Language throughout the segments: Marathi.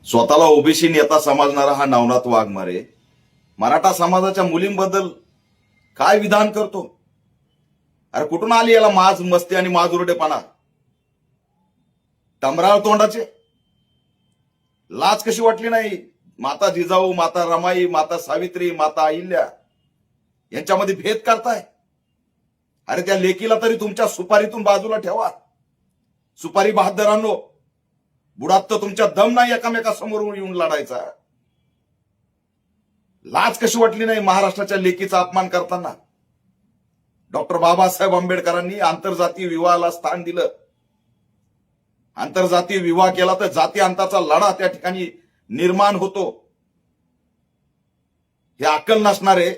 स्वतःला ओबीसी नेता समजणारा हा नवनाथ वाघमारे मराठा समाजाच्या मुलींबद्दल काय विधान करतो? अरे कुठून आली याला माज मस्ती आणि माजुरडेपणा? टमराळ तोंडाचे लाज कशी वाटली नाही? माता जिजाऊ, माता रमाई, माता सावित्री, माता अहिल्या यांच्यामध्ये भेद करताय? अरे त्या लेकीला तरी तुमच्या सुपारीतून बाजूला ठेवा. सुपारी बहादरांनो, बुडात तर तुमच्या दम नाही एकामेकासमोर येऊन लढायचा. लाज कशी वाटली नाही महाराष्ट्राच्या लेकीचा अपमान करताना? डॉक्टर बाबासाहेब आंबेडकरांनी आंतरजातीय विवाहाला स्थान दिलं. आंतरजातीय विवाह केला तर जाती अंताचा लढा त्या ठिकाणी निर्माण होतो. हे अक्कल नसणारे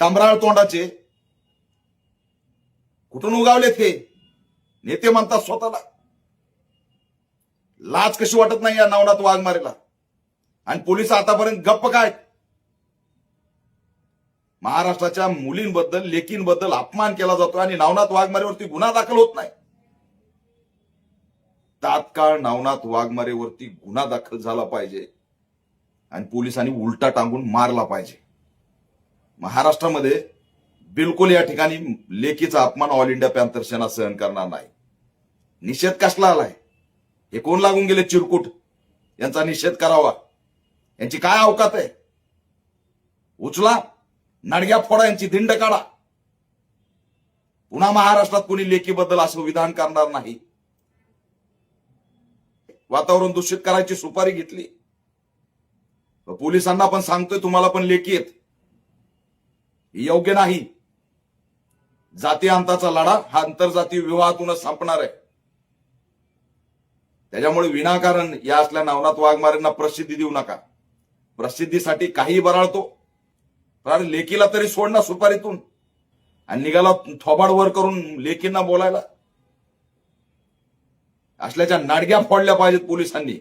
टमराळ तोंडाचे कुठून उगावलेत हे नेते म्हणतात स्वतःला? लाज कशी वाटत नाही या नवनाथ वाघमारेला? आणि पोलीस आतापर्यंत गप्प काय? महाराष्ट्राच्या मुलींबद्दल, लेकींबद्दल अपमान केला जातो आणि नवनाथ वाघमारेवरती गुन्हा दाखल होत नाही. तात्काळ नवनाथ वाघमारेवरती गुन्हा दाखल झाला पाहिजे आणि पोलिसांनी उलटा टांगून मारला पाहिजे. महाराष्ट्रामध्ये बिलकुल या ठिकाणी लेकीचा अपमान ऑल इंडिया पॅंथर सेना सहन करणार नाही. निषेध कसला आलाय? हे कोण लागून गेले चिरकुट? यांचा निषेध करावा. यांची काय अवकात आहे? उचला, नडग्या फोडा, यांची धिंड काढा. पुन्हा महाराष्ट्रात कोणी लेकीबद्दल असं विधान करणार नाही. वातावरण दूषित करायची सुपारी घेतली. पोलिसांना पण सांगतोय, तुम्हाला पण लेकी आहेत, योग्य नाही. जाती अंताचा लढा हा आंतरजातीय विवाहातूनच संपणार आहे. त्याच्यामुळे विनाकारण या असल्या नवनाथ वाघमारेंना प्रसिद्धी देऊ नका. प्रसिद्धीसाठी काही बराळतो, पण लेकीला तरी सोड ना सुपारीतून. आणि निघाला थोबाड वर करून लेकींना बोलायला. असल्याच्या नाडग्या फोडल्या पाहिजेत पोलिसांनी.